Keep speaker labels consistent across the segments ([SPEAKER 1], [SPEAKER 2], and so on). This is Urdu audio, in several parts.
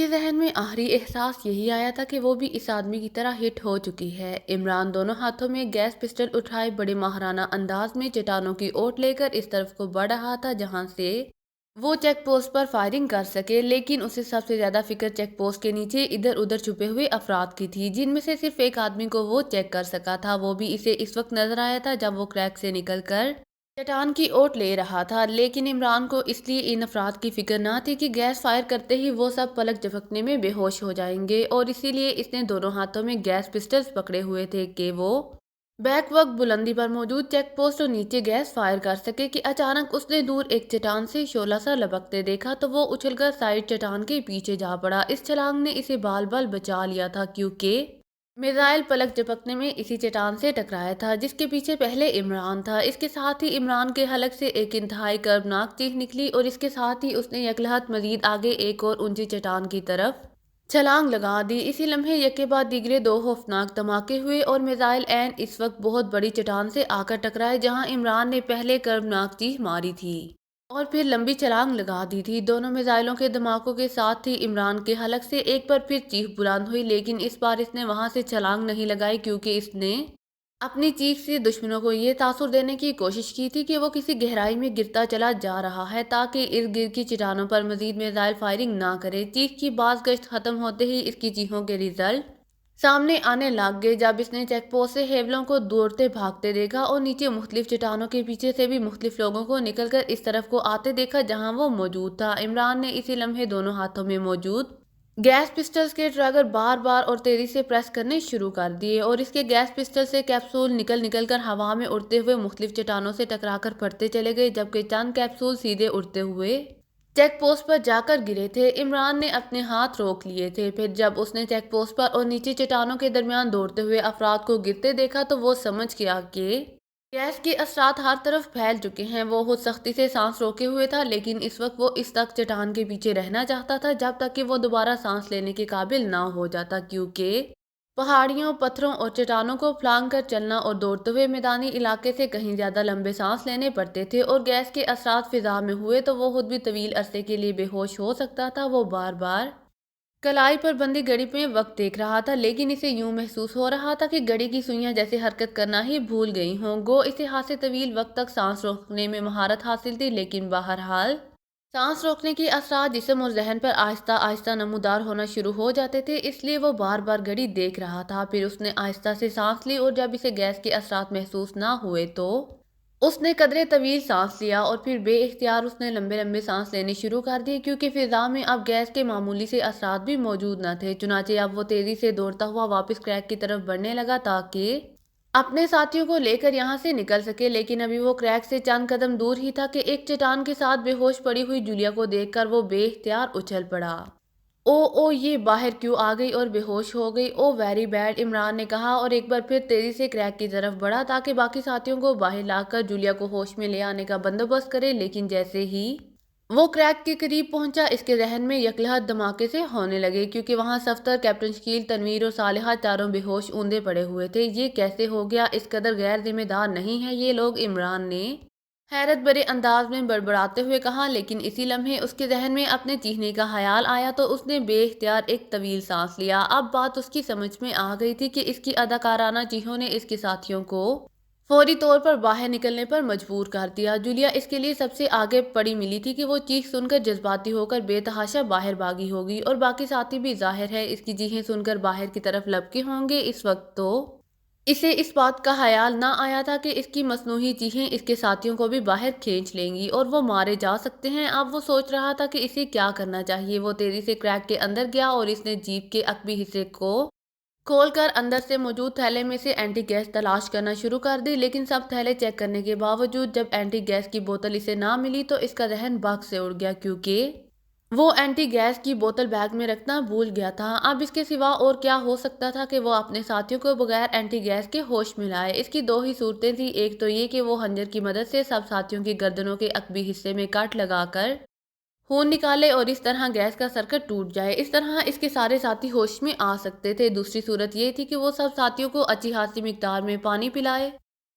[SPEAKER 1] کے ذہن میں آخری احساس یہی آیا تھا کہ وہ بھی اس آدمی کی طرح ہٹ ہو چکی ہے۔ عمران دونوں ہاتھوں میں گیس پسٹل اٹھائے بڑے ماہرانہ انداز میں چٹانوں کی اوٹ لے کر اس طرف کو بڑھ رہا تھا جہاں سے وہ چیک پوسٹ پر فائرنگ کر سکے، لیکن اسے سب سے زیادہ فکر چیک پوسٹ کے نیچے ادھر ادھر چھپے ہوئے افراد کی تھی، جن میں سے صرف ایک آدمی کو وہ چیک کر سکا تھا۔ وہ بھی اسے اس وقت نظر آیا تھا جب وہ کریک سے نکل کر چٹان کی اوٹ لے رہا تھا، لیکن عمران کو اس لیے ان افراد کی فکر نہ تھی کہ گیس فائر کرتے ہی وہ سب پلک جھپکنے میں بے ہوش ہو جائیں گے، اور اسی لیے اس نے دونوں ہاتھوں میں گیس پسٹلز پکڑے ہوئے تھے کہ وہ بیک وقت بلندی پر موجود چیک پوسٹ اور نیچے گیس فائر کر سکے کہ اچانک اس نے دور ایک چٹان سے شعلہ سا لپکتے دیکھا تو وہ اچھل کر سائڈ چٹان کے پیچھے جا پڑا۔ اس چھلانگ نے اسے بال بال بچا لیا تھا کیونکہ میزائل پلک جھپکنے میں اسی چٹان سے ٹکرایا تھا جس کے پیچھے پہلے عمران تھا۔ اس کے ساتھ ہی عمران کے حلق سے ایک انتہائی کربناک چیخ نکلی اور اس کے ساتھ ہی اس نے یکلہت مزید آگے ایک اور اونچی چٹان کی طرف چھلانگ لگا دی۔ اسی لمحے یکے بعد دیگرے دو خوفناک دھماکے ہوئے اور میزائل عین اس وقت بہت بڑی چٹان سے آ کر ٹکرائے جہاں عمران نے پہلے کربناک چیخ ماری تھی اور پھر لمبی چھلانگ لگا دی تھی۔ دونوں میزائلوں کے دھماکوں کے ساتھ ہی عمران کے حلق سے ایک بار پھر چیخ بلند ہوئی، لیکن اس بار اس نے وہاں سے چھلانگ نہیں لگائی کیونکہ اس نے اپنی چیخ سے دشمنوں کو یہ تاثر دینے کی کوشش کی تھی کہ وہ کسی گہرائی میں گرتا چلا جا رہا ہے تاکہ ارد گرد کی چٹانوں پر مزید میزائل فائرنگ نہ کرے۔ چیخ کی باز گشت ختم ہوتے ہی اس کی چیخوں کے ریزلٹ سامنے آنے لگ گئے جب اس نے چیک پوسٹ سے ہیولوں کو دوڑتے بھاگتے دیکھا اور نیچے مختلف چٹانوں کے پیچھے سے بھی مختلف لوگوں کو نکل کر اس طرف کو آتے دیکھا جہاں وہ موجود تھا۔ عمران نے اسی لمحے دونوں ہاتھوں میں موجود گیس پسٹلز کے ٹریگر بار بار اور تیزی سے پریس کرنے شروع کر دیے اور اس کے گیس پسٹل سے کیپسول نکل کر ہوا میں اڑتے ہوئے مختلف چٹانوں سے ٹکرا کر پھٹتے چلے گئے، جبکہ چند کیپسول سیدھے اڑتے ہوئے چیک پوسٹ پر جا کر گرے تھے۔ عمران نے اپنے ہاتھ روک لیے تھے، پھر جب اس نے چیک پوسٹ پر اور نیچے چٹانوں کے درمیان دوڑتے ہوئے افراد کو گرتے دیکھا تو وہ سمجھ گیا کہ گیس کے اثرات ہر طرف پھیل چکے ہیں۔ وہ خود سختی سے سانس روکے ہوئے تھا، لیکن اس وقت وہ اس تک چٹان کے پیچھے رہنا چاہتا تھا جب تک کہ وہ دوبارہ سانس لینے کے قابل نہ ہو جاتا، کیونکہ پہاڑیوں، پتھروں اور چٹانوں کو پھلانگ کر چلنا اور دوڑتے ہوئے میدانی علاقے سے کہیں زیادہ لمبے سانس لینے پڑتے تھے، اور گیس کے اثرات فضا میں ہوئے تو وہ خود بھی طویل عرصے کے لیے بے ہوش ہو سکتا تھا۔ وہ بار بار کلائی پر بندی گھڑی میں وقت دیکھ رہا تھا، لیکن اسے یوں محسوس ہو رہا تھا کہ گھڑی کی سوئیاں جیسے حرکت کرنا ہی بھول گئی ہوں۔ گو اسے ہاتھ سے طویل وقت تک سانس روکنے میں مہارت حاصل تھی، لیکن بہرحال سانس روکنے کے اثرات جسم اور ذہن پر آہستہ آہستہ نمودار ہونا شروع ہو جاتے تھے، اس لیے وہ بار بار گھڑی دیکھ رہا تھا۔ پھر اس نے آہستہ سے سانس لی اور جب اسے گیس کے اثرات محسوس نہ ہوئے تو اس نے قدرے طویل سانس لیا اور پھر بے اختیار اس نے لمبے لمبے سانس لینے شروع کر دیے کیونکہ فضا میں اب گیس کے معمولی سے اثرات بھی موجود نہ تھے۔ چنانچہ اب وہ تیزی سے دوڑتا ہوا واپس کریک کی طرف بڑھنے لگا تاکہ اپنے ساتھیوں کو لے کر یہاں سے نکل سکے، لیکن ابھی وہ کریک سے چند قدم دور ہی تھا کہ ایک چٹان کے ساتھ بے ہوش پڑی ہوئی جولیا کو دیکھ کر وہ بے اختیار اچھل پڑا۔ او یہ باہر کیوں آ گئی اور بے ہوش ہو گئی؟ او ویری بیڈ، عمران نے کہا اور ایک بار پھر تیزی سے کریک کی طرف بڑھا تاکہ باقی ساتھیوں کو باہر لا کر جولیا کو ہوش میں لے آنے کا بندوبست کرے، لیکن جیسے ہی وہ کریک کے قریب پہنچا اس کے ذہن میں یکلہت دھماکے سے ہونے لگے کیونکہ وہاں صفدر، کیپٹن شکیل، تنویر اور صالحہ چاروں بے ہوش اوندے پڑے ہوئے تھے۔ یہ کیسے ہو گیا؟ اس قدر غیر ذمہ دار نہیں ہے یہ لوگ، عمران نے حیرت بھرے انداز میں بڑبڑاتے ہوئے کہا، لیکن اسی لمحے اس کے ذہن میں اپنے چیخنے کا خیال آیا تو اس نے بے اختیار ایک طویل سانس لیا۔ اب بات اس کی سمجھ میں آ گئی تھی کہ اس کی اداکارانہ چیخوں نے اس کے ساتھیوں کو فوری طور پر باہر نکلنے پر مجبور کر دیا۔ جولیا اس کے لیے سب سے آگے پڑی ملی تھی کہ وہ چیخ سن کر جذباتی ہو کر بے تحاشا باہر بھاگی ہوگی، اور باقی ساتھی بھی ظاہر ہے اس کی چیخیں سن کر باہر کی طرف لپکے ہوں گے۔ اس وقت تو اسے اس بات کا خیال نہ آیا تھا کہ اس کی مصنوعی چیخیں اس کے ساتھیوں کو بھی باہر کھینچ لیں گی اور وہ مارے جا سکتے ہیں۔ اب وہ سوچ رہا تھا کہ اسے کیا کرنا چاہیے۔ وہ تیزی سے کریک کے اندر گیا اور اس نے جیپ کے عقبی حصے کو کھول کر اندر سے موجود تھیلے میں سے اینٹی گیس تلاش کرنا شروع کر دی، لیکن سب تھیلے چیک کرنے کے باوجود جب اینٹی گیس کی بوتل اسے نہ ملی تو اس کا ذہن بگ سے اڑ گیا کیونکہ وہ اینٹی گیس کی بوتل بیگ میں رکھنا بھول گیا تھا۔ اب اس کے سوا اور کیا ہو سکتا تھا کہ وہ اپنے ساتھیوں کو بغیر اینٹی گیس کے ہوش میں لائے؟ اس کی دو ہی صورتیں تھیں، ایک تو یہ کہ وہ خنجر کی مدد سے سب ساتھیوں کی گردنوں کے عقبی حصے میں کٹ لگا کر خون نکالے اور اس طرح گیس کا سرکٹ ٹوٹ جائے، اس طرح اس کے سارے ساتھی ہوش میں آ سکتے تھے۔ دوسری صورت یہ تھی کہ وہ سب ساتھیوں کو اچھی خاصی مقدار میں پانی پلائے،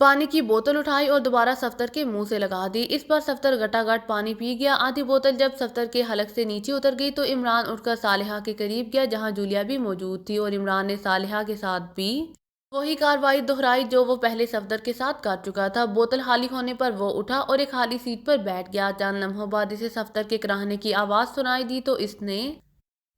[SPEAKER 1] پانی کی بوتل اٹھائی اور دوبارہ صفدر کے منہ سے لگا دی۔ اس پر صفدر گٹاگٹ پانی پی گیا۔ آدھی بوتل جب صفدر کے حلق سے نیچے اتر گئی تو عمران اٹھ کر صالحہ کے قریب گیا جہاں جولیا بھی موجود تھی، اور عمران نے صالحہ کے ساتھ بھی وہی کارروائی دہرائی جو وہ پہلے صفدر کے ساتھ کر چکا تھا۔ بوتل خالی ہونے پر وہ اٹھا اور ایک خالی سیٹ پر بیٹھ گیا۔ چند لمحوں بعد اسے صفدر کے کراہنے کی آواز سنائی دی تو اس نے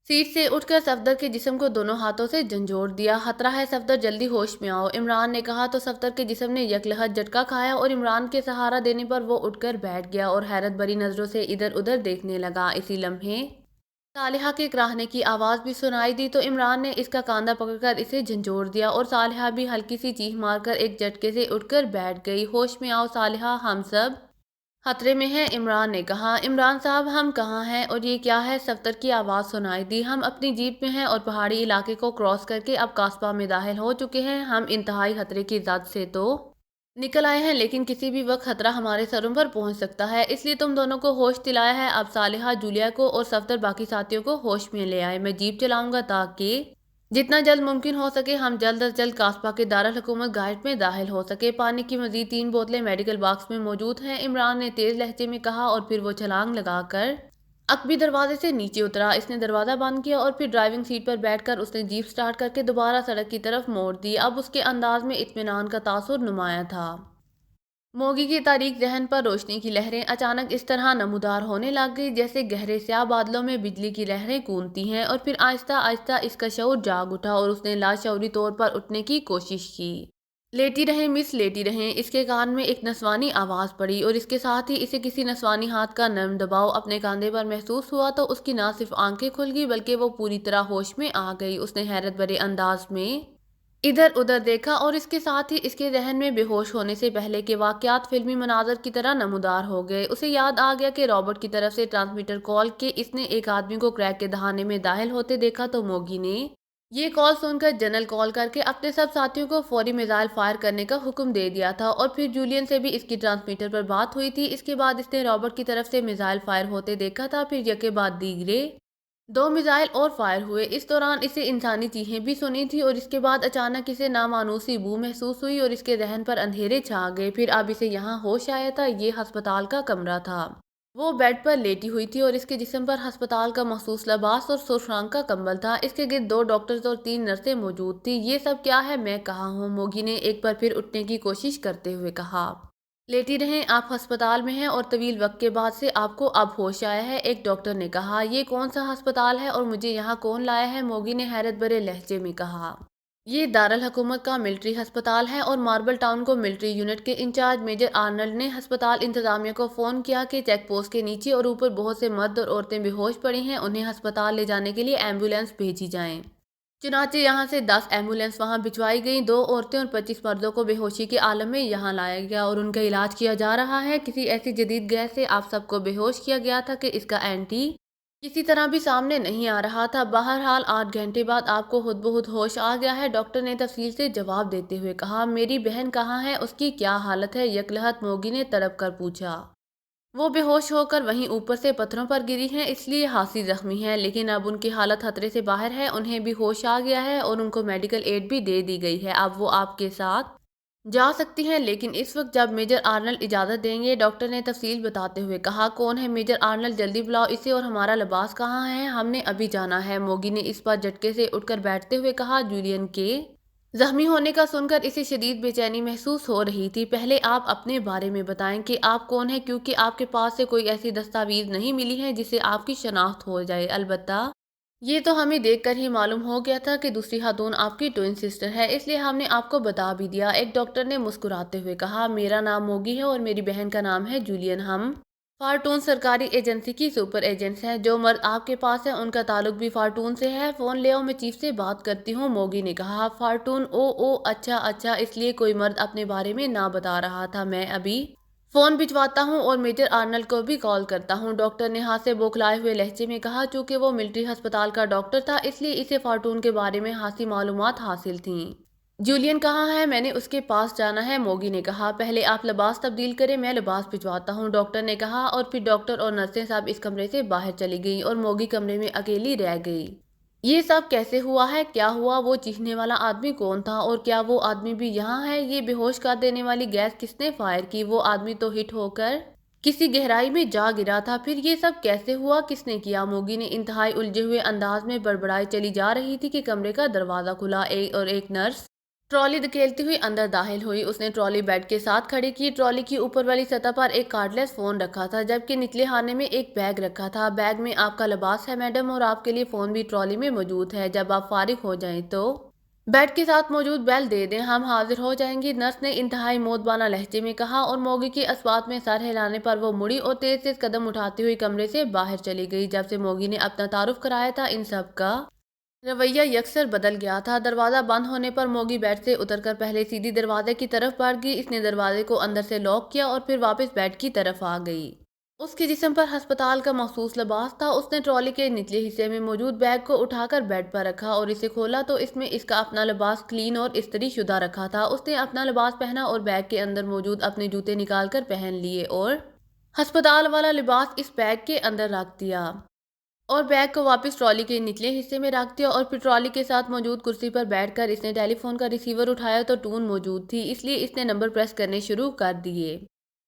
[SPEAKER 1] سیٹ سے اٹھ کر صفدر کے جسم کو دونوں ہاتھوں سے جھنجھوڑ دیا۔ خطرہ ہے صفدر، جلدی ہوش میں آؤ، عمران نے کہا تو صفدر کے جسم نے یکلحظ جھٹکا کھایا اور عمران کے سہارا دینے پر وہ اٹھ کر بیٹھ گیا اور حیرت بھری نظروں سے ادھر ادھر دیکھنے لگا۔ اسی لمحے صالحہ کے کراہنے کی آواز بھی سنائی دی تو عمران نے اس کا کاندھا پکڑ کر اسے جھنجھوڑ دیا اور صالحہ بھی ہلکی سی چیخ مار کر ایک جھٹکے سے اٹھ کر بیٹھ گئی۔ ہوش میں آؤ صالحہ، ہم سب خطرے میں ہیں، عمران نے کہا۔ عمران صاحب، ہم کہاں ہیں اور یہ کیا ہے؟ صفدر کی آواز سنائی دی۔ ہم اپنی جیپ میں ہیں اور پہاڑی علاقے کو کراس کر کے اب قصبہ میں داخل ہو چکے ہیں۔ ہم انتہائی خطرے کی زد سے تو نکل آئے ہیں لیکن کسی بھی وقت خطرہ ہمارے سروں پر پہنچ سکتا ہے، اس لیے تم دونوں کو ہوش دلایا ہے۔ اب صالحہ، جولیا کو اور صفدر باقی ساتھیوں کو ہوش میں لے آئے۔ میں جیپ چلاؤں گا تاکہ جتنا جلد ممکن ہو سکے ہم جلد از جلد قصبہ کے دارالحکومت گائٹ میں داخل ہو سکے۔ پانی کی مزید 3 بوتلیں میڈیکل باکس میں موجود ہیں، عمران نے تیز لہجے میں کہا، اور پھر وہ چھلانگ لگا کر عقبی دروازے سے نیچے اترا۔ اس نے دروازہ بند کیا اور پھر ڈرائیونگ سیٹ پر بیٹھ کر اس نے جیپ سٹارٹ کر کے دوبارہ سڑک کی طرف موڑ دی۔ اب اس کے انداز میں اطمینان کا تاثر نمایاں تھا۔ موگی کی تاریک ذہن پر روشنی کی لہریں اچانک اس طرح نمودار ہونے لگ گئی جیسے گہرے سیاہ بادلوں میں بجلی کی لہریں گونجتی ہیں، اور پھر آہستہ آہستہ اس کا شعور جاگ اٹھا اور اس نے لاشعوری طور پر اٹھنے کی کوشش کی۔ لیٹی رہیں مس، لیٹی رہیں۔ اس کے کان میں ایک نسوانی آواز پڑی اور اس کے ساتھ ہی اسے کسی نسوانی ہاتھ کا نرم دباؤ اپنے کاندھے پر محسوس ہوا تو اس کی نہ صرف آنکھیں کھل گئی بلکہ وہ پوری طرح ہوش میں آ گئی۔ اس نے حیرت بھرے انداز میں ادھر ادھر دیکھا اور اس کے ساتھ ہی اس کے ذہن میں بے ہوش ہونے سے پہلے کے واقعات فلمی مناظر کی طرح نمودار ہو گئے۔ اسے یاد آ گیا کہ رابرٹ کی طرف سے ٹرانسمیٹر کال کہ اس نے ایک آدمی کو کریک کے دہانے میں داخل ہوتے دیکھا، تو موگی نے یہ کال سن کر جنرل کال کر کے اپنے سب ساتھیوں کو فوری میزائل فائر کرنے کا حکم دے دیا تھا، اور پھر جولین سے بھی اس کی ٹرانسمیٹر پر بات ہوئی تھی۔ اس کے بعد اس نے رابرٹ کی طرف سے میزائل فائر ہوتے دیکھا تھا، پھر یکے بعد دیگرے 2 میزائل اور فائر ہوئے۔ اس دوران اسے انسانی چیخیں بھی سنی تھی اور اس کے بعد اچانک اسے نامانوسی بو محسوس ہوئی اور اس کے ذہن پر اندھیرے چھا گئے۔ پھر اب اسے یہاں ہوش آیا تھا، یہ ہسپتال کا کمرہ تھا۔ وہ بیڈ پر لیٹی ہوئی تھی اور اس کے جسم پر ہسپتال کا مخصوص لباس اور سرخ رنگ کا کمبل تھا۔ اس کے گرد 2 ڈاکٹرز اور 3 نرسیں موجود تھیں۔ یہ سب کیا ہے؟ میں کہاں ہوں؟ موگی نے ایک بار پھر اٹھنے کی کوشش کرتے ہوئے کہا۔ لیٹی رہیں، آپ ہسپتال میں ہیں اور طویل وقت کے بعد سے آپ کو اب ہوش آیا ہے، ایک ڈاکٹر نے کہا۔ یہ کون سا ہسپتال ہے اور مجھے یہاں کون لایا ہے؟ موگی نے حیرت بھرے لہجے میں کہا۔ یہ دارالحکومت کا ملٹری ہسپتال ہے اور ماربل ٹاؤن کو ملٹری یونٹ کے انچارج میجر آرنلڈ نے ہسپتال انتظامیہ کو فون کیا کہ چیک پوسٹ کے نیچے اور اوپر بہت سے مرد اور عورتیں بے ہوش پڑی ہیں، انہیں ہسپتال لے جانے کے لیے ایمبولینس بھیجی جائیں۔ چنانچہ یہاں سے 10 ایمبولینس وہاں بھجوائی گئیں، 2 عورتیں اور 25 مردوں کو بے ہوشی کے عالم میں یہاں لایا گیا اور ان کا علاج کیا جا رہا ہے۔ کسی ایسی جدید گیس سے آپ سب کو بے ہوش کیا گیا تھا کہ اس کا اینٹی کسی طرح بھی سامنے نہیں آ رہا تھا۔ بہرحال 8 گھنٹے بعد آپ کو خود بخود ہوش آ گیا ہے، ڈاکٹر نے تفصیل سے جواب دیتے ہوئے کہا۔ میری بہن کہاں ہے؟ اس کی کیا حالت ہے؟ یکلحظ موگی نے تڑپ کر پوچھا۔ وہ بے ہوش ہو کر وہیں اوپر سے پتھروں پر گری ہیں، اس لیے خاصی زخمی ہے، لیکن اب ان کی حالت خطرے سے باہر ہے، انہیں بھی ہوش آ گیا ہے اور ان کو میڈیکل ایڈ بھی دے دی گئی ہے۔ اب وہ آپ کے ساتھ جا سکتی ہیں، لیکن اس وقت جب میجر آرنلڈ اجازت دیں گے، ڈاکٹر نے تفصیل بتاتے ہوئے کہا۔ کون ہے میجر آرنلڈ؟ جلدی بلاؤ اسے، اور ہمارا لباس کہاں ہے؟ ہم نے ابھی جانا ہے، موگی نے اس پر جھٹکے سے اٹھ کر بیٹھتے ہوئے کہا۔ جولین کے زخمی ہونے کا سن کر اسے شدید بے چینی محسوس ہو رہی تھی۔ پہلے آپ اپنے بارے میں بتائیں کہ آپ کون ہیں، کیونکہ آپ کے پاس سے کوئی ایسی دستاویز نہیں ملی ہے جس سے آپ کی شناخت ہو جائے۔ البتہ یہ تو ہمیں دیکھ کر ہی معلوم ہو گیا تھا کہ دوسری خاتون آپ کی ٹوئن سسٹر ہے، اس لیے ہم نے آپ کو بتا بھی دیا، ایک ڈاکٹر نے مسکراتے ہوئے کہا۔ میرا نام موگی ہے اور میری بہن کا نام ہے جولین، ہم فارٹون سرکاری ایجنسی کی سپر ایجنٹس ہیں۔ جو مرد آپ کے پاس ہیں ان کا تعلق بھی فارٹون سے ہے۔ فون لے آؤ، میں چیف سے بات کرتی ہوں، موگی نے کہا۔ فارٹون؟ او اچھا، اس لیے کوئی مرد اپنے بارے میں نہ بتا رہا تھا، میں ابھی فون بھجواتا ہوں اور میجر آرنلڈ کو بھی کال کرتا ہوں، ڈاکٹر نے ہاتھ سے بوکھلائے ہوئے لہجے میں کہا۔ چونکہ وہ ملٹری ہسپتال کا ڈاکٹر تھا اس لیے اسے فارٹون کے بارے میں خاصی معلومات حاصل تھیں۔ جولین کہاں ہے؟ میں نے اس کے پاس جانا ہے، موگی نے کہا۔ پہلے آپ لباس تبدیل کریں، میں لباس بھجواتا ہوں، ڈاکٹر نے کہا، اور پھر ڈاکٹر اور نرسیں سب اس کمرے سے باہر چلی گئیں اور موگی کمرے میں اکیلی رہ گئی۔ یہ سب کیسے ہوا ہے؟ کیا ہوا؟ وہ چیخنے والا آدمی کون تھا؟ اور کیا وہ آدمی بھی یہاں ہے؟ یہ بے ہوش کر دینے والی گیس کس نے فائر کی؟ وہ آدمی تو ہٹ ہو کر کسی گہرائی میں جا گرا تھا۔ پھر یہ سب کیسے ہوا؟ کس نے کیا؟ موگی نے انتہائی الجھے ہوئے انداز میں بڑبڑائی چلی جا رہی تھی کہ کمرے کا دروازہ کھلا اور ایک نرس ٹرالی دھکیلتی ہوئی اندر داخل ہوئی۔ اس نے ٹرالی بیڈ کے ساتھ کھڑی کی۔ ٹرالی کی اوپر والی سطح پر ایک کارڈلیس فون رکھا تھا جبکہ نچلے خانے میں ایک بیگ رکھا تھا۔ بیگ میں آپ کا لباس ہے میڈم، اور آپ کے لیے فون بھی ٹرالی میں موجود ہے۔ جب آپ فارغ ہو جائیں تو بیڈ کے ساتھ موجود بیل دے دیں، ہم حاضر ہو جائیں گے، نرس نے انتہائی مودبانہ لہجے میں کہا، اور موگی کی اس بات میں سر ہلانے پر وہ مڑی اور تیز تیز قدم اٹھاتی ہوئی کمرے سے باہر چلی گئی۔ جب سے موگی نے اپنا تعارف کرایا تھا ان سب کا رویہ یکسر بدل گیا تھا۔ دروازہ بند ہونے پر موگی بیڈ سے اتر کر پہلے سیدھی دروازے کی طرف بڑھ گئی۔ اس نے دروازے کو اندر سے لاک کیا اور پھر واپس بیڈ کی طرف آ گئی۔ اس کے جسم پر ہسپتال کا مخصوص لباس تھا۔ اس نے ٹرالی کے نچلے حصے میں موجود بیگ کو اٹھا کر بیڈ پر رکھا اور اسے کھولا تو اس میں اس کا اپنا لباس کلین اور استری شدہ رکھا تھا۔ اس نے اپنا لباس پہنا اور بیگ کے اندر موجود اپنے جوتے نکال کر پہن لیے اور ہسپتال والا لباس اس بیگ کے اندر رکھ دیا اور بیگ کو واپس ٹرالی کے نچلے حصے میں رکھ دیا، اور پھر ٹرالی کے ساتھ موجود کرسی پر بیٹھ کر اس نے ٹیلی فون کا ریسیور اٹھایا تو ٹون موجود تھی، اس لیے اس نے نمبر پریس کرنے شروع کر دیے۔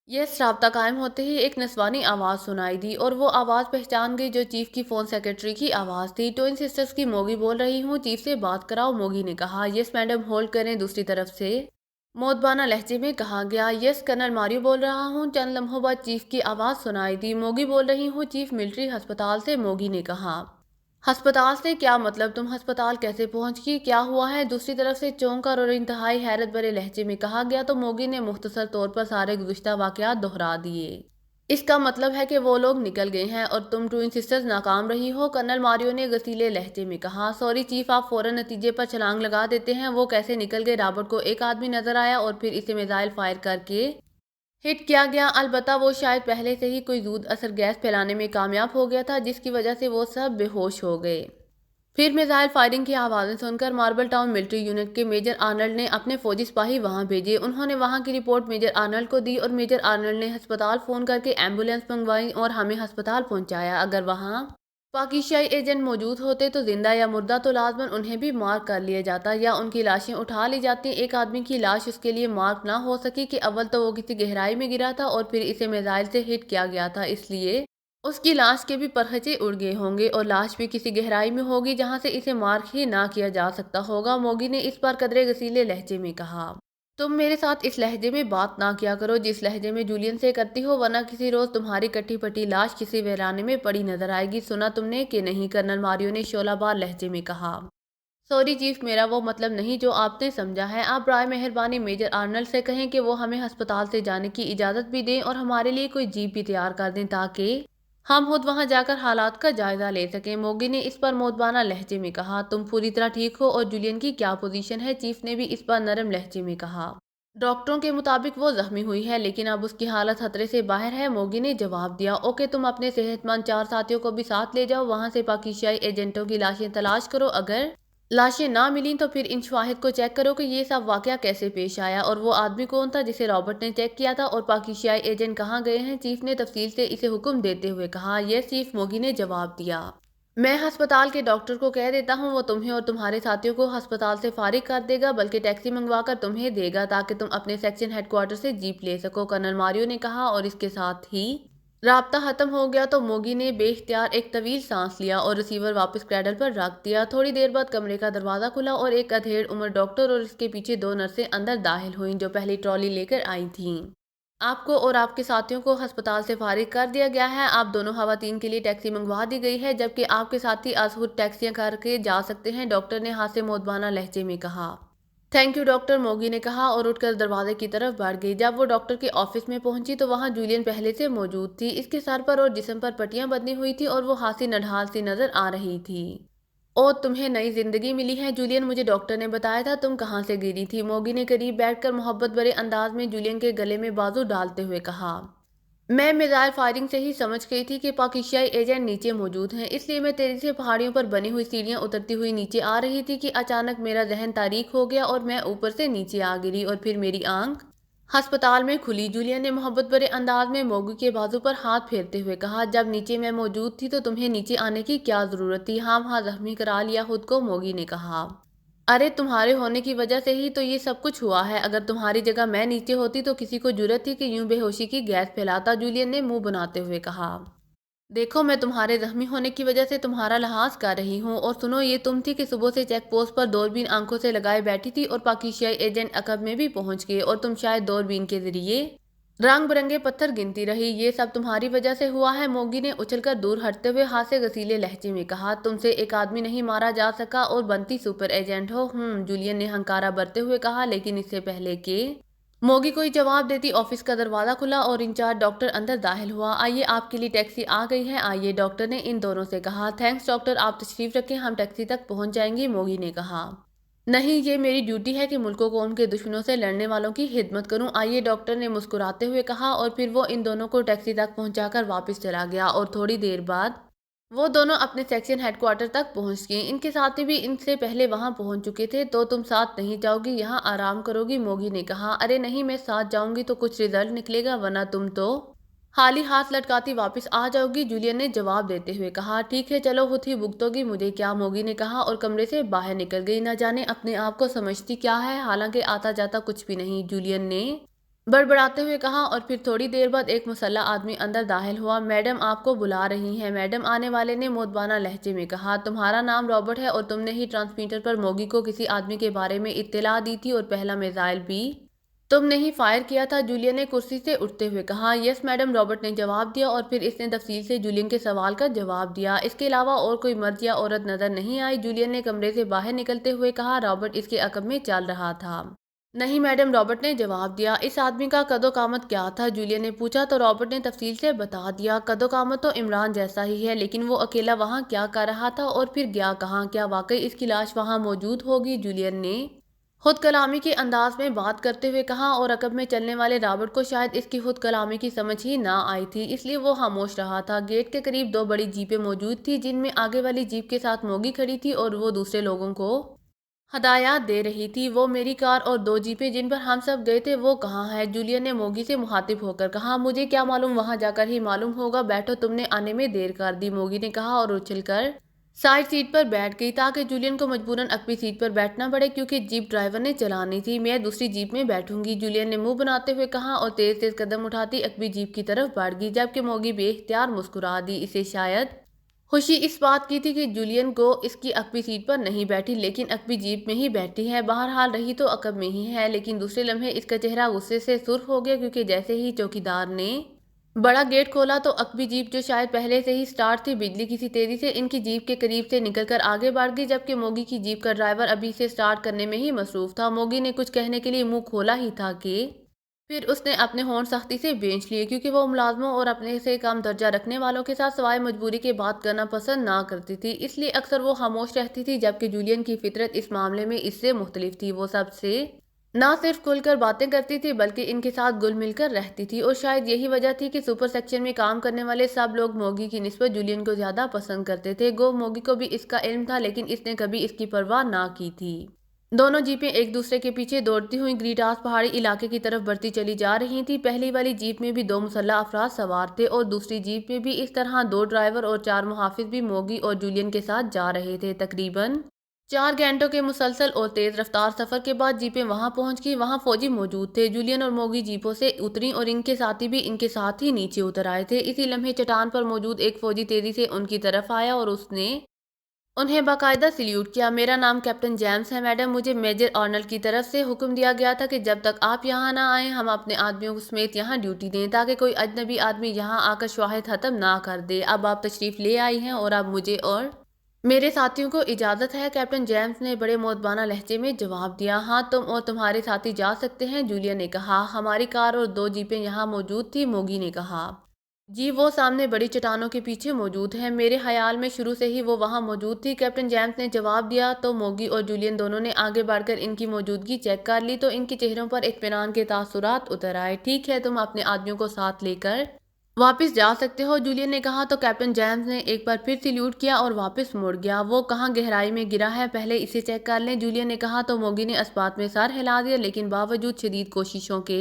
[SPEAKER 1] یس رابطہ قائم ہوتے ہی ایک نسوانی آواز سنائی دی اور وہ آواز پہچان گئی جو چیف کی فون سیکرٹری کی آواز تھی۔ ٹوئن سسٹرز کی موگی بول رہی ہوں، چیف سے بات کراؤ، موگی نے کہا۔ یس میڈم، ہولڈ کریں، دوسری طرف سے مودبانہ لہجے میں کہا گیا۔ یس کرنل ماریو بول رہا ہوں۔ چند لمحوں بعد چیف کی آواز سنائی دی۔ موگی بول رہی ہوں، چیف ملٹری ہسپتال سے، موگی نے کہا۔ ہسپتال سے؟ کیا مطلب؟ تم ہسپتال کیسے پہنچ گئی؟ کیا ہوا ہے؟ دوسری طرف سے چونک کر اور انتہائی حیرت بھرے لہجے میں کہا گیا تو موگی نے مختصر طور پر سارے گزشتہ واقعات دہرا دیے۔ اس کا مطلب ہے کہ وہ لوگ نکل گئے ہیں اور تم ٹوئن سسٹرز ناکام رہی ہو، کرنل ماریو نے غصیلے لہجے میں کہا۔ سوری چیف، آپ فوراً نتیجے پر چھلانگ لگا دیتے ہیں۔ وہ کیسے نکل گئے؟ رابرٹ کو ایک آدمی نظر آیا اور پھر اسے میزائل فائر کر کے ہٹ کیا گیا۔ البتہ وہ شاید پہلے سے ہی کوئی زود اثر گیس پھیلانے میں کامیاب ہو گیا تھا جس کی وجہ سے وہ سب بے ہوش ہو گئے۔ پھر میزائل فائرنگ کی آوازیں سن کر ماربل ٹاؤن ملٹری یونٹ کے میجر آرنلڈ نے اپنے فوجی سپاہی وہاں بھیجے۔ انہوں نے وہاں کی رپورٹ میجر آرنلڈ کو دی اور میجر آرنلڈ نے ہسپتال فون کر کے ایمبولینس منگوائی اور ہمیں ہسپتال پہنچایا۔ اگر وہاں پاکستانی ایجنٹ موجود ہوتے تو زندہ یا مردہ تو لازماً انہیں بھی مارک کر لیا جاتا یا ان کی لاشیں اٹھا لی جاتی۔ ایک آدمی کی لاش اس کے لیے مارک نہ ہو سکی کہ اول تو وہ کسی گہرائی میں گرا تھا اور پھر اسے میزائل سے ہٹ کیا گیا تھا، اس لیے اس کی لاش کے بھی پرخچے اڑ گئے ہوں گے اور لاش بھی کسی گہرائی میں ہوگی جہاں سے اسے مارک ہی نہ کیا جا سکتا ہوگا، موگی نے اس پر قدرے غصیلے لہجے میں کہا۔ تم میرے ساتھ اس لہجے میں بات نہ کیا کرو جس لہجے میں جولین سے کرتی ہو، ورنہ کسی روز تمہاری کٹی پٹی لاش کسی ویرانے میں پڑی نظر آئے گی۔ سنا تم نے کہ نہیں؟ کرنل ماریو نے شعلہ بار لہجے میں کہا۔ سوری چیف، میرا وہ مطلب نہیں جو آپ نے سمجھا ہے۔ آپ برائے مہربانی میجر آرنلڈ سے کہیں کہ وہ ہمیں ہسپتال سے جانے کی اجازت بھی دیں اور ہمارے لیے کوئی جیپ بھی تیار کر دیں تاکہ ہم خود وہاں جا کر حالات کا جائزہ لے سکیں، موگی نے اس پر مودبانہ لہجے میں کہا۔ تم پوری طرح ٹھیک ہو؟ اور جولین کی کیا پوزیشن ہے؟ چیف نے بھی اس پر نرم لہجے میں کہا۔ ڈاکٹروں کے مطابق وہ زخمی ہوئی ہے لیکن اب اس کی حالت خطرے سے باہر ہے، موگی نے جواب دیا۔ اوکے، تم اپنے صحت مند 4 ساتھیوں کو بھی ساتھ لے جاؤ، وہاں سے پاکستانی ایجنٹوں کی لاشیں تلاش کرو، اگر لاشیں نہ ملیں تو پھر ان شواہد کو چیک کرو کہ یہ سب واقعہ کیسے پیش آیا اور وہ آدمی کون تھا جسے رابرٹ نے چیک کیا تھا، اور پاکستانی ایجنٹ کہاں گئے ہیں؟ چیف نے تفصیل سے اسے حکم دیتے ہوئے کہا۔ یس چیف، موگی نے جواب دیا۔ میں ہسپتال کے ڈاکٹر کو کہہ دیتا ہوں، وہ تمہیں اور تمہارے ساتھیوں کو ہسپتال سے فارغ کر دے گا، بلکہ ٹیکسی منگوا کر تمہیں دے گا تاکہ تم اپنے سیکشن ہیڈ کوارٹر سے جیپ لے سکو، کرنل ماریو نے کہا، اور اس کے ساتھ ہی رابطہ ختم ہو گیا تو موگی نے بے اختیار ایک طویل سانس لیا اور ریسیور واپس کریڈل پر رکھ دیا۔ تھوڑی دیر بعد کمرے کا دروازہ کھلا اور ایک ادھیڑ عمر ڈاکٹر اور اس کے پیچھے 2 نرسیں اندر داخل ہوئیں جو پہلی ٹرالی لے کر آئی تھیں۔ آپ کو اور آپ کے ساتھیوں کو ہسپتال سے فارغ کر دیا گیا ہے، آپ دونوں خواتین کے لیے ٹیکسی منگوا دی گئی ہے جبکہ آپ کے ساتھی از خود ٹیکسیاں کر کے جا سکتے ہیں، ڈاکٹر نے ہاتھ سے مودبانہ لہجے میں کہا۔ تھینک یو ڈاکٹر، موگی نے کہا اور اٹھ کر دروازے کی طرف بڑھ گئی۔ جب وہ ڈاکٹر کے آفس میں پہنچی تو وہاں جولین پہلے سے موجود تھی، اس کے سر پر اور جسم پر پٹیاں بندھی ہوئی تھی اور وہ ہاسی نڈھال سی نظر آ رہی تھی۔ او، تمہیں نئی زندگی ملی ہے جولین، مجھے ڈاکٹر نے بتایا تھا تم کہاں سے گری تھی، موگی نے قریب بیٹھ کر محبت بھرے انداز میں جولین کے گلے میں بازو ڈالتے ہوئے کہا۔ میں میزائل فائرنگ سے ہی سمجھ گئی تھی کہ پاکستانی ایجنٹ نیچے موجود ہیں، اس لیے میں تیزی سے پہاڑیوں پر بنی ہوئی سیڑھیاں اترتی ہوئی نیچے آ رہی تھی کہ اچانک میرا ذہن تاریک ہو گیا اور میں اوپر سے نیچے آ گری اور پھر میری آنکھ ہسپتال میں کھلی جولین نے محبت بھرے انداز میں موگی کے بازو پر ہاتھ پھیرتے ہوئے کہا، جب نیچے میں موجود تھی تو تمہیں نیچے آنے کی کیا ضرورت تھی؟ ہاں وہاں زخمی کرا لیا خود کو، موگی نے کہا۔ ارے تمہارے ہونے کی وجہ سے ہی تو یہ سب کچھ ہوا ہے، اگر تمہاری جگہ میں نیچے ہوتی تو کسی کو جرأت تھی کہ یوں بے ہوشی کی گیس پھیلاتا، جولین نے منہ بناتے ہوئے کہا۔ دیکھو میں تمہارے زخمی ہونے کی وجہ سے تمہارا لحاظ کر رہی ہوں، اور سنو یہ تم تھی کہ صبح سے چیک پوسٹ پر دوربین آنکھوں سے لگائے بیٹھی تھی اور پاکستانی ایجنٹ عقب میں بھی پہنچ گئے اور تم شاید دوربین کے ذریعے رنگ برنگے پتھر گنتی رہی، یہ سب تمہاری وجہ سے ہوا ہے، موگی نے اچھل کر دور ہٹتے ہوئے ہاتھ سے غسیلے لہجے میں کہا۔ تم سے ایک آدمی نہیں مارا جا سکا اور بنتی سپر ایجنٹ ہو؟ جولین نے ہنکارا بھرتے ہوئے کہا، لیکن اس سے پہلے کہ موگی کوئی جواب دیتی آفس کا دروازہ کھلا اور انچارج ڈاکٹر اندر داخل ہوا۔ آئیے آپ کے لیے ٹیکسی آ گئی ہے، آئیے، ڈاکٹر نے ان دونوں سے کہا۔ تھینکس ڈاکٹر، آپ تشریف رکھیں، ہم ٹیکسی تک پہنچ جائیں گی، موگی نے کہا۔ نہیں، یہ میری ڈیوٹی ہے کہ ملک و قوم کے دشمنوں سے لڑنے والوں کی خدمت کروں، آئیے، ڈاکٹر نے مسکراتے ہوئے کہا، اور پھر وہ ان دونوں کو ٹیکسی تک پہنچا کر واپس چلا گیا اور تھوڑی دیر بعد وہ دونوں اپنے سیکشن ہیڈ کوارٹر تک پہنچ گئے۔ ان کے ساتھی بھی ان سے پہلے وہاں پہنچ چکے تھے۔ تو تم ساتھ نہیں جاؤ گی، یہاں آرام کرو گی، موگی نے کہا۔ ارے نہیں، میں ساتھ جاؤں گی تو کچھ رزلٹ نکلے گا، ورنہ تم تو خالی ہاتھ لٹکاتی واپس آ جاؤ گی، جولین نے جواب دیتے ہوئے کہا۔ ٹھیک ہے چلو، خود ہی بھگتو گی، مجھے کیا، موگی نے کہا اور کمرے سے باہر نکل گئی۔ نہ جانے اپنے آپ کو سمجھتی کیا ہے، حالانکہ آتا جاتا کچھ بھی نہیں، جولین نے بڑبڑاتے ہوئے کہا، اور پھر تھوڑی دیر بعد ایک مسلح آدمی اندر داخل ہوا۔ میڈم آپ کو بلا رہی ہیں، میڈم، آنے والے نے مؤدبانہ لہجے میں کہا۔ تمہارا نام رابرٹ ہے اور تم نے ہی ٹرانسمیٹر پر موگی کو کسی آدمی کے بارے میں اطلاع دی تھی اور پہلا میزائل بھی تم نے ہی فائر کیا تھا، جولین نے کرسی سے اٹھتے ہوئے کہا۔ یس میڈم، رابرٹ نے جواب دیا، اور پھر اس نے تفصیل سے جولین کے سوال کا جواب دیا۔ اس کے علاوہ اور کوئی مرد یا عورت نظر نہیں آئی، جولین نے کمرے سے باہر نکلتے ہوئے کہا۔ رابرٹ اس کے عقب میں چل رہا تھا؟ نہیں میڈم، رابرٹ نے جواب دیا۔ اس آدمی کا قد و قامت کیا تھا، جولین نے پوچھا، تو رابرٹ نے تفصیل سے بتا دیا۔ قد و قامت تو عمران جیسا ہی ہے، لیکن وہ اکیلا وہاں کیا کر رہا تھا اور پھر گیا کہاں؟ کیا واقعی اس کی لاش وہاں موجود ہوگی؟ جولین نے خود کلامی کے انداز میں بات کرتے ہوئے کہا، اور عقب میں چلنے والے رابرٹ کو شاید اس کی خود کلامی کی سمجھ ہی نہ آئی تھی، اس لیے وہ خاموش رہا تھا۔ گیٹ کے قریب دو بڑی جیپیں موجود تھیں، جن میں آگے والی جیپ کے ساتھ موگی کھڑی تھی اور وہ دوسرے لوگوں کو ہدایات دے رہی تھی۔ وہ میری کار اور دو جیپیں جن پر ہم سب گئے تھے، وہ کہاں ہے؟ جولین نے موگی سے مخاطب ہو کر کہا۔ مجھے کیا معلوم، وہاں جا کر ہی معلوم ہوگا، بیٹھو، تم نے آنے میں دیر کر دی، موگی نے کہا اور اچھل کر سائیڈ سیٹ پر بیٹھ گئی تاکہ جولین کو مجبوراً عقبی سیٹ پر بیٹھنا پڑے کیونکہ جیپ ڈرائیور نے چلانی تھی۔ میں دوسری جیپ میں بیٹھوں گی، جولین نے منہ بناتے ہوئے کہا اور تیز تیز قدم اٹھاتی عقبی جیپ کی طرف بڑھ گئی، جبکہ موگی بے اختیار مسکرا دی۔ اسے شاید خوشی اس بات کی تھی کہ جولین کو اس کی عقبی سیٹ پر نہیں بیٹھی، لیکن عقبی جیپ میں ہی بیٹھی ہے، بہرحال رہی تو عقب میں ہی ہے۔ لیکن دوسرے لمحے اس کا چہرہ غصے سے سرخ ہو گیا کیونکہ جیسے ہی چوکیدار نے بڑا گیٹ کھولا تو عقبی جیپ، جو شاید پہلے سے ہی سٹارٹ تھی، بجلی کسی تیزی سے ان کی جیپ کے قریب سے نکل کر آگے بڑھ گئی، جبکہ موگی کی جیپ کا ڈرائیور ابھی اسے سٹارٹ کرنے میں ہی مصروف تھا۔ موگی نے کچھ کہنے کے لیے منہ کھولا ہی تھا کہ پھر اس نے اپنے ہونٹ سختی سے بھینچ لیے کیونکہ وہ ملازموں اور اپنے سے کم درجہ رکھنے والوں کے ساتھ سوائے مجبوری کے بات کرنا پسند نہ کرتی تھی، اس لیے اکثر وہ خاموش رہتی تھی، جبکہ جولین کی فطرت اس معاملے میں اس سے مختلف تھی۔ وہ سب سے نہ صرف کھل کر باتیں کرتی تھی بلکہ ان کے ساتھ گل مل کر رہتی تھی، اور شاید یہی وجہ تھی کہ سپر سیکشن میں کام کرنے والے سب لوگ موگی کی نسبت جولین کو زیادہ پسند کرتے تھے۔ گو موگی کو بھی اس کا علم تھا، لیکن اس نے کبھی اس کی پرواہ نہ کی تھی۔ دونوں جیپیں ایک دوسرے کے پیچھے دوڑتی ہوئیں گریٹاس پہاڑی علاقے کی طرف بڑھتی چلی جا رہی تھیں۔ پہلی والی جیپ میں بھی دو مسلح افراد سوار تھے اور دوسری جیپ میں بھی اس طرح دو ڈرائیور اور چار محافظ بھی موگی اور جولین کے ساتھ جا رہے تھے۔ تقریباً 4 گھنٹوں کے مسلسل اور تیز رفتار سفر کے بعد جیپیں وہاں پہنچ گئی۔ وہاں فوجی موجود تھے۔ جولین اور موگی جیپوں سے اتریں اور ان کے ساتھی بھی ان کے ساتھ ہی نیچے اتر آئے تھے۔ اسی لمحے چٹان پر موجود ایک فوجی تیزی سے ان کی طرف آیا اور اس نے انہیں باقاعدہ سلیوٹ کیا۔ میرا نام کیپٹن جیمز ہے میڈم، مجھے میجر آرنلڈ کی طرف سے حکم دیا گیا تھا کہ جب تک آپ یہاں نہ آئیں ہم اپنے آدمیوں سمیت یہاں ڈیوٹی دیں تاکہ کوئی اجنبی آدمی یہاں آ کر شواہد ختم نہ کر دے۔ اب آپ تشریف لے آئی ہیں اور اب مجھے اور میرے ساتھیوں کو اجازت ہے، کیپٹن جیمز نے بڑے مؤدبانہ لہجے میں جواب دیا۔ ہاں تم اور تمہارے ساتھی جا سکتے ہیں، جولین نے کہا۔ ہماری کار اور دو جیپیں یہاں موجود تھیں، موگی نے کہا۔ جی وہ سامنے بڑی چٹانوں کے پیچھے موجود ہے، میرے خیال میں شروع سے ہی وہ وہاں موجود تھی، کیپٹن جیمز نے جواب دیا۔ تو موگی اور جولین دونوں نے آگے بڑھ کر ان کی موجودگی چیک کر لی تو ان کے چہروں پر اطمینان کے تاثرات اتر آئے۔ ٹھیک ہے، تم اپنے آدمیوں کو ساتھ لے کر واپس جا سکتے ہو، جولین نے کہا۔ تو کیپٹن جیمز نے ایک بار پھر سلیوٹ کیا اور واپس مڑ گیا۔ وہ کہاں گہرائی میں گرا ہے، پہلے اسے چیک کر لیں، جولین نے کہا۔ تو موگی نے اس بات میں سر ہلا دیا، لیکن باوجود شدید کوششوں کے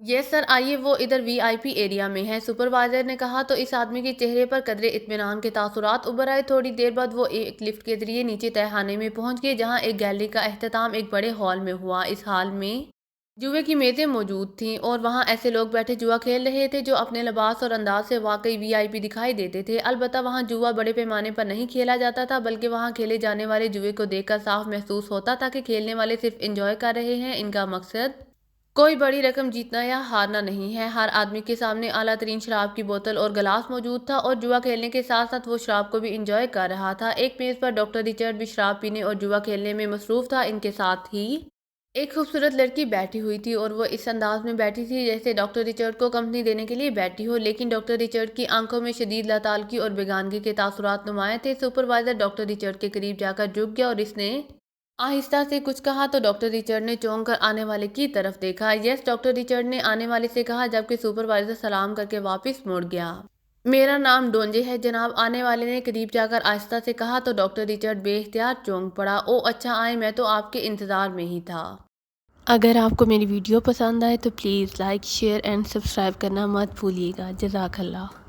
[SPEAKER 1] یس سر، آئیے وہ ادھر وی آئی پی ایریا میں ہے، سپروائزر نے کہا تو اس آدمی کے چہرے پر قدرے اطمینان کے تاثرات ابھر آئے۔ تھوڑی دیر بعد وہ ایک لفٹ کے ذریعے نیچے تہہ خانے میں پہنچ گئے جہاں ایک گیلری کا اختتام ایک بڑے ہال میں ہوا۔ اس ہال میں جوئے کی میزیں موجود تھیں اور وہاں ایسے لوگ بیٹھے جوا کھیل رہے تھے جو اپنے لباس اور انداز سے واقعی وی آئی پی دکھائی دیتے تھے۔ البتہ وہاں جوا بڑے پیمانے پر نہیں کھیلا جاتا تھا، بلکہ وہاں کھیلے جانے والے جوئے کو دیکھ کر صاف محسوس ہوتا تھا کہ کھیلنے والے صرف انجوائے کر رہے ہیں، ان کا مقصد کوئی بڑی رقم جیتنا یا ہارنا نہیں ہے۔ ہر آدمی کے سامنے اعلیٰ ترین شراب کی بوتل اور گلاس موجود تھا اور جوا کھیلنے کے ساتھ ساتھ وہ شراب کو بھی انجوائے کر رہا تھا۔ ایک میز پر ڈاکٹر رچرڈ بھی شراب پینے اور جوا کھیلنے میں مصروف تھا۔ ان کے ساتھ ہی ایک خوبصورت لڑکی بیٹھی ہوئی تھی اور وہ اس انداز میں بیٹھی تھی جیسے ڈاکٹر رچرڈ کو کمپنی دینے کے لیے بیٹھی ہو، لیکن ڈاکٹر رچرڈ کی آنکھوں میں شدید لاتعلقی اور بیگانگی کے تاثرات نمایاں تھے۔ سپروائزر ڈاکٹر رچرڈ کے قریب جا کر جھک گیا اور اس نے آہستہ سے کچھ کہا تو ڈاکٹر رچرڈ نے چونک کر آنے والے کی طرف دیکھا۔ یس، ڈاکٹر رچرڈ نے آنے والے سے کہا جبکہ سپروائزر سلام کر کے واپس مڑ گیا۔ میرا نام ڈونجے ہے جناب، آنے والے نے قریب جا کر آہستہ سے کہا تو ڈاکٹر رچرڈ بے اختیار چونک پڑا۔ او اچھا آئے، میں تو آپ کے انتظار میں ہی تھا۔ اگر آپ کو میری ویڈیو پسند آئے تو please like, share and subscribe کرنا مت بھولیے گا۔ جزاک اللہ۔